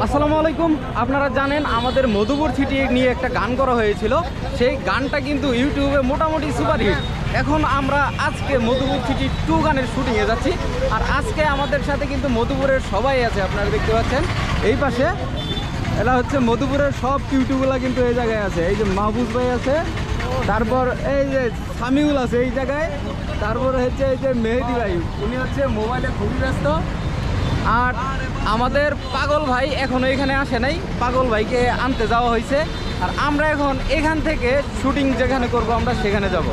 আসসালামু আলাইকুম। আপনারা জানেন আমাদের মধুপুর সিটি নিয়ে একটা গান করা হয়েছিল, সেই গানটা কিন্তু ইউটিউবে মোটামুটি সুপারহিট। এখন আমরা আজকে মধুপুর সিটি 2 গানের শুটিংয়ে যাচ্ছি, আর আজকে আমাদের সাথে কিন্তু মধুপুরের সবাই আছে। আপনারা দেখতে পাচ্ছেন এই পাশে, এরা হচ্ছে মধুপুরের সব কিউটিগুলা কিন্তু এই জায়গায় আছে। এই যে মাহবুব ভাই আছে, তারপর এই যে সামিউল আছে এই জায়গায়, তারপর হচ্ছে এই যে মেহেদি ভাই, উনি হচ্ছে মোবাইলে খুবই ব্যস্ত। আর আমাদের পাগল ভাই এখনো এখানে আসে নাই, পাগল ভাইকে আনতে যাওয়া হয়েছে। আর আমরা এখন এখান থেকে শুটিং যেখানে করব আমরা সেখানে যাব।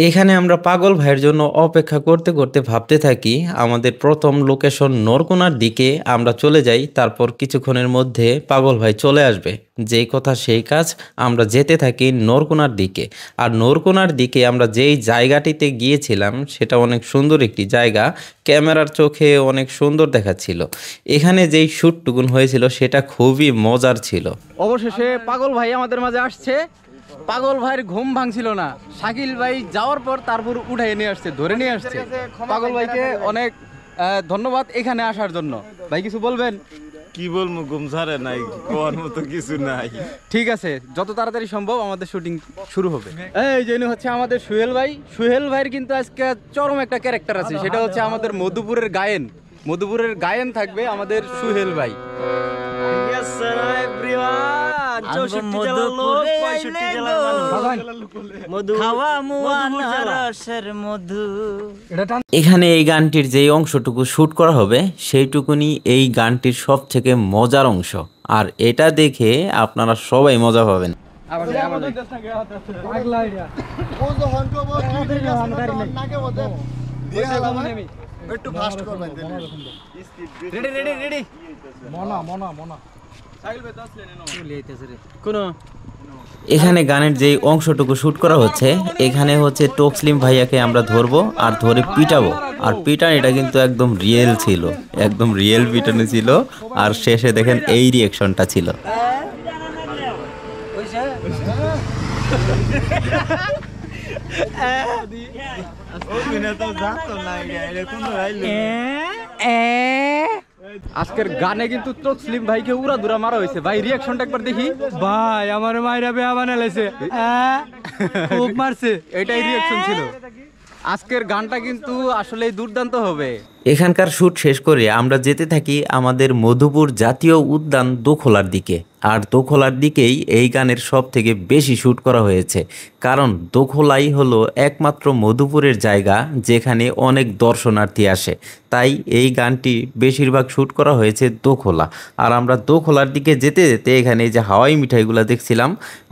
এখানে আমরা পাগল ভাইয়ের জন্য অপেক্ষা করতে করতে ভাবতে থাকি আমাদের প্রথম লোকেশন নরকুনার দিকে আমরা চলে যাই, তারপর কিছুক্ষণের মধ্যে পাগল ভাই চলে আসবে। যেই কথা সেই কাজ, আমরা যেতে থাকি নরকুনার দিকে। আর নরকুনার দিকে আমরা যেই জায়গাটিতে গিয়েছিলাম সেটা অনেক সুন্দর একটি জায়গা, ক্যামেরার চোখে অনেক সুন্দর দেখাচ্ছিল। এখানে যেই শ্যুটটুকুন হয়েছিল সেটা খুবই মজার ছিল। অবশেষে পাগল ভাই আমাদের মাঝে আসছে। পাগল ভাইয়ের ঘুম ভাঙছিল না, শাকিল ভাই যাওয়ার পর তারপর উঠাই নিয়ে আসছে, ধরে নিয়ে আসছে। পাগল ভাইকে অনেক ধন্যবাদ এখানে আসার জন্য। ভাই কিছু বলবেন? কি বলবো, ঘুম ছাড়ে নাই, কোয়ার মতো কিছু নাই। ঠিক আছে, যত তাড়াতাড়ি সম্ভব আমাদের শুটিং শুরু হবে। এই যে হচ্ছে আমাদের সুহেল ভাই। সুহেল ভাইয়ের কিন্তু আজকে চরম একটা ক্যারেক্টার আছে, সেটা হচ্ছে আমাদের মধুপুরের গায়েন। মধুপুরের গায়েন থাকবে আমাদের সুহেল ভাই। এখানে এই গানটির যেই অংশটুকু শুট করা হবে সেইটুকুনি এই গানটির সব থেকে মজার অংশ, আর এটা দেখে আপনারা সবাই মজা পাবেন। একটু ফাস্ট করবেন। Ready ready ready. এখানে গানের যেই অংশটুকু শুট করা হচ্ছে, এখানে হচ্ছে টকসলিম ভাইয়াকে আমরা ধরবো আর ধরে পিটাবো। আর পিটানিটা কিন্তু একদম রিয়েল ছিল, একদম রিয়েল পিটানি ছিল। আর শেষে দেখেন এই রিয়েকশনটা ছিল। আজকের গানে কিন্তু তসলিম ভাইকে উড়াধুরা মারা হয়েছে। ভাই রিয়াকশনটা একবার দেখি। ভাই আমার মাইরা বেয়া বানাইছে, খুব মারছে, এটাই রিয়াকশন ছিল। আজকের গানটা কিন্তু আসলেই দুর্দান্ত হবে। এখানকার শ্যুট শেষ করে আমরা যেতে থাকি আমাদের মধুপুর জাতীয় উদ্যান দোখলার দিকে। আর দোখলার দিকেই এই গানের সব থেকে বেশি শ্যুট করা হয়েছে, কারণ দোখলাই হলো একমাত্র মধুপুরের জায়গা যেখানে অনেক দর্শনার্থী আসে। তাই এই গানটি বেশিরভাগ শ্যুট করা হয়েছে দোখলা। আর আমরা দোখলার দিকে যেতে যেতে এখানে এই যে হাওয়াই মিঠাইগুলো দেখছিলাম,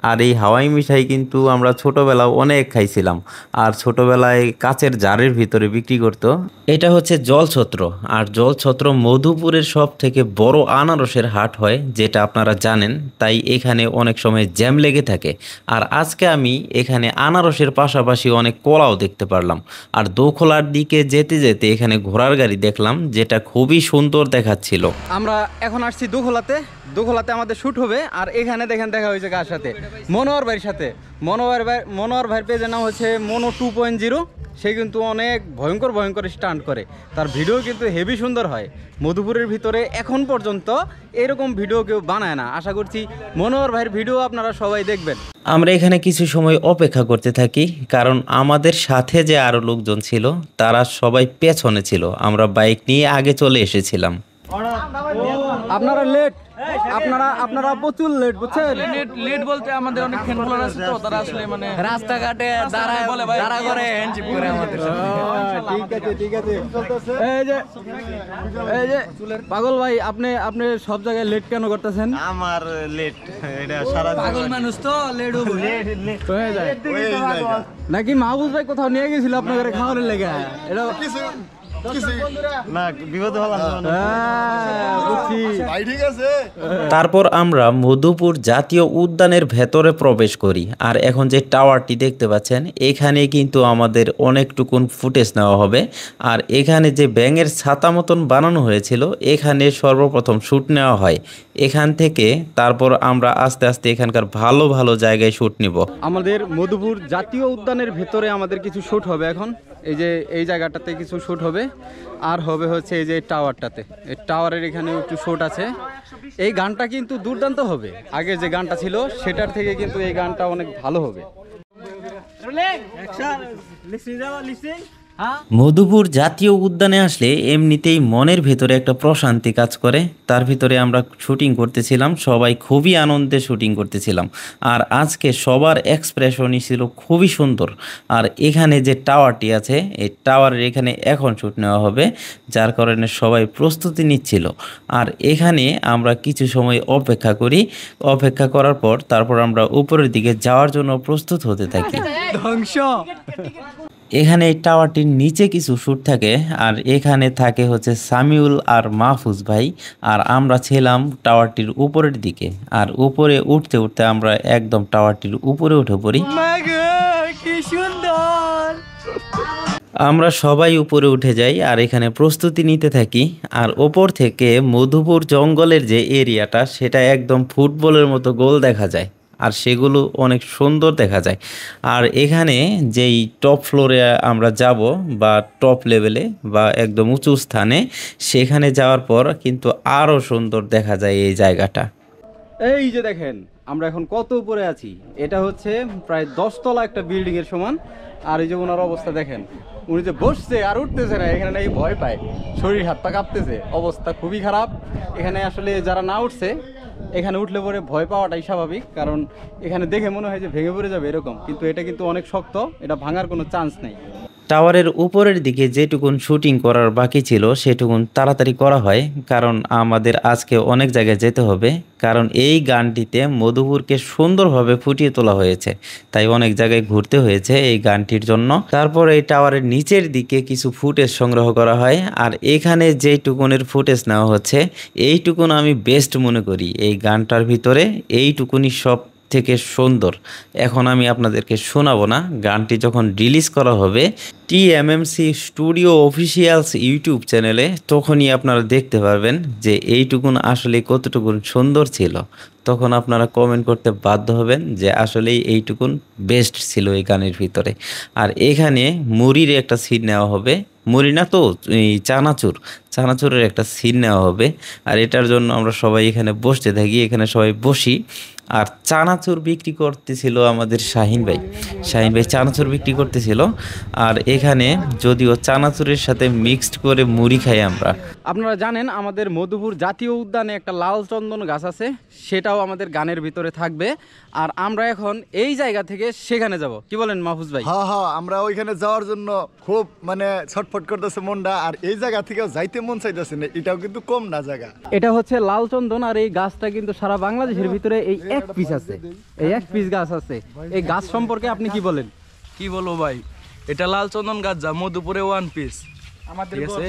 আর এই হাওয়াই মিঠাই কিন্তু আমরা ছোটোবেলায় অনেক খাইছিলাম। আর ছোটোবেলায় কাচের জারের ভিতরে বিক্রি করতো। এটা হচ্ছে জলছত্র, আর জলছত্র মধুপুরের সব থেকে বড় আনারসের হাট হয়, যেটা আপনারা জানেন। তাই এখানে অনেক সময় জ্যাম লেগে থাকে। আর আজকে আমি এখানে আনারসের পাশাপাশি অনেক কলাও দেখতে পারলাম। আর দোখলার দিকে যেতে যেতে এখানে ঘোড়ার গাড়ি দেখলাম, যেটা খুবই সুন্দর দেখাচ্ছিল। আমরা এখন আসছি দোখলাতে। দোখলাতে আমাদের শ্যুট হবে। আর এখানে দেখেন দেখা হয়েছে কার সাথে? মনোয়ার ভাইয়ের সাথে। মনোয়ার ভাইয়ের পেজের নাম হচ্ছে মনো 2.0। সে কিন্তু অনেক ভয়ঙ্কর ভয়ঙ্কর স্টান্ট করে, তার ভিডিও কিন্তু হেভি সুন্দর হয়। মধুপুরের ভিতরে এখন পর্যন্ত এরকম ভিডিও কেউ বানায় না। আশা করছি মনোহর ভাইয়ের ভিডিও আপনারা সবাই দেখবেন। আমরা এখানে কিছু সময় অপেক্ষা করতে থাকি, কারণ আমাদের সাথে যে আরো লোকজন ছিল তারা সবাই পেছনে ছিল, আমরা বাইক নিয়ে আগে চলে এসেছিলাম। আপনারা লেট, আপনারা প্রচুর লেট, বুঝছেন? লেট বলতে আমাদের অনেক ফ্যান ফলোয়ার আছে, তো তারা আসলে মানে রাস্তাঘাটে দাঁড়ায় বলে ভাই দাঁড়া করে হ্যান্ডশিপ করে আমাদের। ঠিক আছে। এই যে পাগল ভাই, আপনি সব জায়গায় লেট কেন করতেছেন? আমার লেট, এটা সারা পাগল মানুষ তো লেট হয়ে যায়। নাকি মাহবুব ভাই কোথাও নিয়ে গেছিল আপনাদের খাওয়ানোর লেগে? এটা না, বিপদ হলাম। তারপর আমরা মধুপুর জাতীয় উদ্যানের ভেতরে প্রবেশ করি। আর এখন যে টাওয়ারটি দেখতে পাচ্ছেন, এখানে কিন্তু আমাদের অনেকটুকুন ফুটেজ নেওয়া হবে। আর এখানে যে ব্যাঙের ছাতা মতন বানানো হয়েছিল, এখানে সর্বপ্রথম শ্যুট নেওয়া হয়। এখান থেকে তারপর আমরা আস্তে আস্তে এখানকার ভালো ভালো জায়গায় শ্যুট নিব। আমাদের মধুপুর জাতীয় উদ্যানের ভেতরে আমাদের কিছু শ্যুট হবে এখন। এই যে এই জায়গাটাতে কিছু শ্যুট হবে। আর হবে হচ্ছে এই যে টাওয়ারটাতে, এই টাওয়ারের এখানে একটু শট আছে। এই গানটা কিন্তু দুর্দান্ত হবে, আগে যে গানটা ছিল সেটার থেকে কিন্তু এই গানটা অনেক ভালো হবে। মধুপুর জাতীয় উদ্যানে আসলে এমনিতেই মনের ভেতরে একটা প্রশান্তি কাজ করে। তার ভিতরে আমরা শুটিং করতেছিলাম, সবাই খুবই আনন্দে শুটিং করতেছিলাম। আর আজকে সবার এক্সপ্রেশনই ছিল খুবই সুন্দর। আর এখানে যে টাওয়ারটি আছে, এই টাওয়ারের এখানে এখন শ্যুট নেওয়া হবে, যার কারণে সবাই প্রস্তুতি নিচ্ছিল। আর এখানে আমরা কিছু সময় অপেক্ষা করি, অপেক্ষা করার পর তারপর আমরা উপরের দিকে যাওয়ার জন্য প্রস্তুত হতে থাকি। এখানে এই টাওয়ারটির নিচে কিছু শ্যুট থাকে, আর এখানে থাকে হচ্ছে সামিউল আর মাহফুজ ভাই। আর আমরা ছিলাম টাওয়ারটির উপরের দিকে, আর উপরে উঠতে উঠতে আমরা একদম টাওয়ারটির উপরে উঠে পড়ি। আমরা সবাই উপরে উঠে যাই আর এখানে প্রস্তুতি নিতে থাকি। আর ওপর থেকে মধুপুর জঙ্গলের যে এরিয়াটা, সেটা একদম ফুটবলের মতো গোল দেখা যায়, আর সেগুলো অনেক সুন্দর দেখা যায়। আর এখানে যেই টপ ফ্লোরে আমরা যাব বা টপ লেভেলে বা একদম উঁচু স্থানে, সেখানে যাওয়ার পর কিন্তু আরও সুন্দর দেখা যায় এই জায়গাটা। এই যে দেখেন আমরা এখন কত উপরে আছি, এটা হচ্ছে প্রায় 10 তলা একটা বিল্ডিং এর সমান। আর এই যে ওনার অবস্থা দেখেন, উনি যে বসছে আর উঠতেছে না, এখানে নাকি ভয় পায়, শরীর হাত পা কাঁপতেছে, অবস্থা খুবই খারাপ। এখানে আসলে যারা না উঠছে, এখানে উঠলে পরে ভয় পাওয়াটাই স্বাভাবিক, কারণ এখানে দেখে মনে হয় যে ভেঙে পড়ে যাবে এরকম, কিন্তু এটা কিন্তু অনেক শক্ত, এটা ভাঙার কোনো চান্স নেই। টাওয়ারের উপরের দিকে যেটুকুন শুটিং করার বাকি ছিল সেটুকুন তাড়াতাড়ি করা হয়, কারণ আমাদের আজকে অনেক জায়গায় যেতে হবে। কারণ এই গানটিতে মধুপুরকে সুন্দরভাবে ফুটিয়ে তোলা হয়েছে, তাই অনেক জায়গায় ঘুরতে হয়েছে এই গানটির জন্য। তারপর এই টাওয়ারের নিচের দিকে কিছু ফুটেজ সংগ্রহ করা হয়, আর এখানে যেইটুকুনের ফুটেজ নেওয়া হচ্ছে, এইটুকুন আমি বেস্ট মনে করি এই গানটার ভিতরে, এইটুকুনই সব থেকে সুন্দর। এখন আমি আপনাদেরকে শোনাবো না, গানটি যখন রিলিজ করা হবে টিএমএমসি স্টুডিও অফিসিয়ালস ইউটিউব চ্যানেলে, তখনই আপনারা দেখতে পারবেন যে এইটুকুন আসলে কতটুকুন সুন্দর ছিল। তখন আপনারা কমেন্ট করতে বাধ্য হবেন যে আসলেই এইটুকুন বেস্ট ছিল এই গানের ভিতরে। আর এখানে মুড়ির একটা সিন নেওয়া হবে, মুড়ি না তো এই চানাচুরের একটা সিন নেওয়া হবে। আর এটার জন্য আমরা সবাই এখানে বসতে থাকি, এখানে সবাই বসি। আর চানাচুর বিক্রি করতেছিল আমাদের শাহিন ভাই চানাচুর বিক্রি করতেছিল। আর এখানে যদিও চানাচুরের সাথে মিক্সড করে মুড়ি খাই আমরা। আপনারা জানেন আমাদের মধুপুর জাতীয় উদ্যানে একটা লাল চন্দন গাছ আছে, সেটাও আমাদের গানের ভিতরে থাকবে। আর আমরা এখন এই জায়গা থেকে সেখানে যাব, কি বলেন মাহফুজ ভাই? হ্যাঁ হ্যাঁ, আমরা ওইখানে যাওয়ার জন্য খুব মানে ছটফট করতেছে মনটা, আর এই জায়গা থেকেও যাইতে মন চাইতেছে না, এটাও কিন্তু কম না জায়গা। এটা হচ্ছে লাল চন্দন, আর এই গাছটা কিন্তু সারা বাংলাদেশের ভিতরে এই এক পিস আছে, এই এক পিস গাছ আছে। এই গাছ সম্পর্কে আপনি কি বলেন? কি বলবো ভাই, এটা লাল চন্দন গাছ যা মধুপুরে 1 পিস,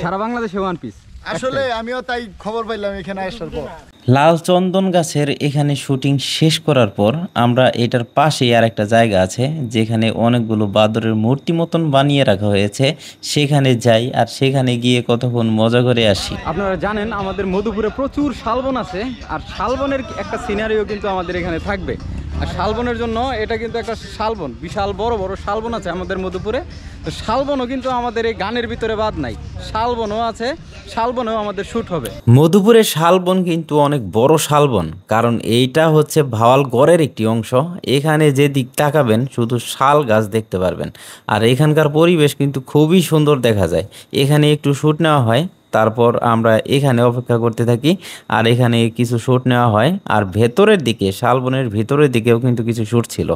সারা বাংলাদেশে 1 পিস। আসলে আমিও তাই খবর পাইলাম এখানে আসার পর। লাল চন্দন গাছের এখানে শুটিং শেষ করার পর আমরা এটার পাশেই আর একটা জায়গা আছে যেখানে অনেকগুলো বাদরের মূর্তি মতন বানিয়ে রাখা হয়েছে, সেখানে যাই আর সেখানে গিয়ে কতক্ষণ মজা করে আসি। আপনারা জানেন আমাদের মধুপুরে প্রচুর শালবন আছে, আর শালবনের একটা সিনারিও কিন্তু আমাদের এখানে থাকবে। আর শালবনের জন্য এটা কিন্তু একটা শালবন, বিশাল বড় বড় শালবন আছে আমাদের মধুপুরে। তো শালবনও কিন্তু আমাদের এই গানের ভিতরে বাদ নাই, শালবনও আছে, শালবনেও আমাদের শ্যুট হবে। মধুপুরের শালবন কিন্তু অনেক বড় শালবন, কারণ এইটা হচ্ছে ভাওয়ালগড়ের একটি অংশ। এখানে যে দিক তাকাবেন শুধু শাল গাছ দেখতে পারবেন। আর এখানকার পরিবেশ কিন্তু খুবই সুন্দর দেখা যায়। এখানে একটু শ্যুট নেওয়া হয়, তারপর আমরা এখানে অপেক্ষা করতে থাকি, আর এখানে কিছু শ্যুট নেওয়া হয়। আর ভেতরের দিকে, শালবনের ভেতরের দিকেও কিন্তু কিছু শ্যুট ছিল।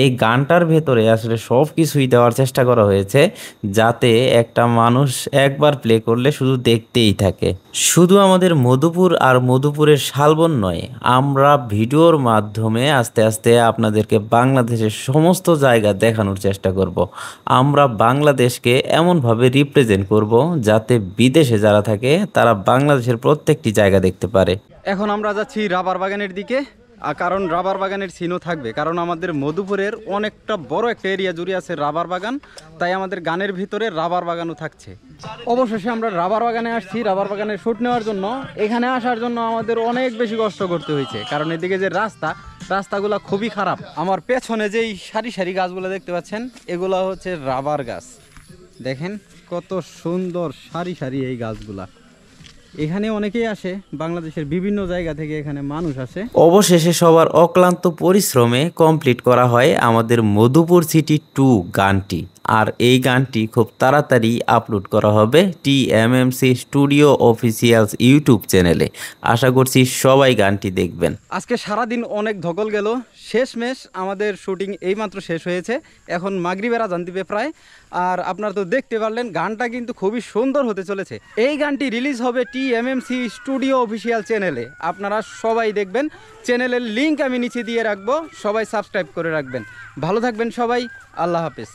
এই গানটার ভেতরে আসলে সব কিছুই দেওয়ার চেষ্টা করা হয়েছে, যাতে একটা মানুষ একবার প্লে করলে শুধু দেখতেই থাকে। শুধু আমাদের মধুপুর আর মধুপুরের শালবন নয়, আমরা ভিডিওর মাধ্যমে আস্তে আস্তে আপনাদেরকে বাংলাদেশের সমস্ত জায়গা দেখানোর চেষ্টা করব। আমরা বাংলাদেশকে এমনভাবে রিপ্রেজেন্ট করব যাতে বিদেশে যারা থাকে তারা বাংলাদেশের প্রত্যেকটি জায়গা দেখতে পারে। এখন আমরা যাচ্ছি রাবার বাগানের দিকে, কারণ রাবার বাগানের সিনও থাকবে, কারণ আমাদের মধুপুরের অনেকটা বড় একটা এরিয়া জুড়ে আছে রাবার বাগান, তাই আমাদের গানের ভিতরে রাবার বাগানও থাকছে। অবশেষে আমরা রাবার বাগানে আসছি রাবার বাগানের শ্যুট নেওয়ার জন্য। এখানে আসার জন্য আমাদের অনেক বেশি কষ্ট করতে হয়েছে, কারণ এদিকে যে রাস্তাগুলো খুবই খারাপ। আমার পেছনে যেই সারি সারি গাছগুলো দেখতে পাচ্ছেন, এগুলো হচ্ছে রাবার গাছ। দেখেন কত সুন্দর সারি সারি এই গাছগুলা। এখানে অনেকেই আসে, বাংলাদেশের বিভিন্ন জায়গা থেকে এখানে মানুষ আসে। অবশেষে সবার অক্লান্ত পরিশ্রমে কমপ্লিট করা হয় আমাদের মধুপুর সিটি 2 গানটি। আর এই গানটি খুব তাড়াতাড়ি আপলোড করা হবে TMMC স্টুডিও অফিসিয়ালস ইউটিউব চ্যানেলে। আশা করছি সবাই গানটি দেখবেন। আজকে সারাদিন অনেক ধকল গেল, শেষমেশ আমাদের শুটিং এইমাত্র শেষ হয়েছে। এখন মাগরিবের আজান দিবে প্রায়। আর আপনারা তো দেখতে পারলেন গানটা কিন্তু খুবই সুন্দর হতে চলেছে। এই গানটি রিলিজ হবে TMMC স্টুডিও অফিসিয়াল চ্যানেলে। আপনারা সবাই দেখবেন, চ্যানেলের লিঙ্ক আমি নিচে দিয়ে রাখবো, সবাই সাবস্ক্রাইব করে রাখবেন। ভালো থাকবেন সবাই, আল্লাহ হাফেজ।